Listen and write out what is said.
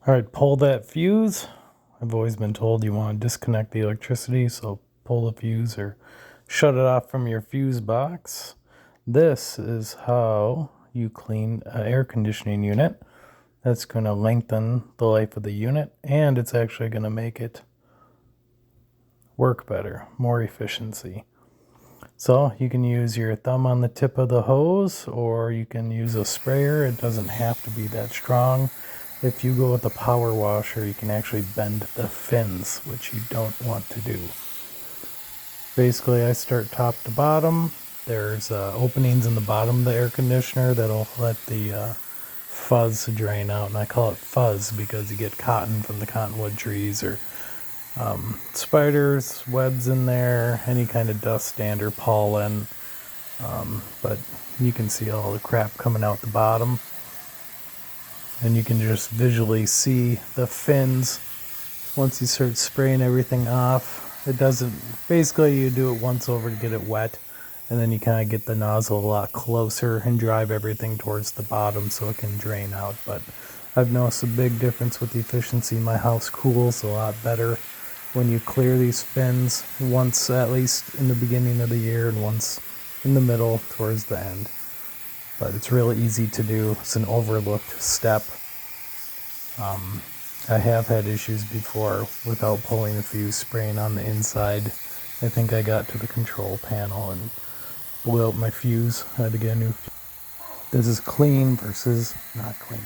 All right, pull that fuse. I've always been told you want to disconnect the electricity, so pull the fuse or shut it off from your fuse box. This is how you clean an air conditioning unit. That's going to lengthen the life of the unit, and it's actually going to make it work better, more efficiency. So you can use your thumb on the tip of the hose, or you can use a sprayer. It doesn't have to be that strong. If you go with a power washer, you can actually bend the fins, which you don't want to do. Basically, I start top to bottom. There's openings in the bottom of the air conditioner that'll let the fuzz drain out, and I call it fuzz because you get cotton from the cottonwood trees, or spiders, webs in there, any kind of dust stand or pollen. But you can see all the crap coming out the bottom, and you can just visually see the fins once you start spraying everything off. It doesn't, basically you do it once over to get it wet, and then you kind of get the nozzle a lot closer and drive everything towards the bottom so it can drain out. But I've noticed a big difference with the efficiency. My house cools a lot better when you clear these fins once, at least in the beginning of the year, and once in the middle towards the end. But it's really easy to do. It's an overlooked step. I have had issues before without pulling the fuse, spraying on the inside. I think I got to the control panel and blew out my fuse. I had to get a new fuse. This is clean versus not clean.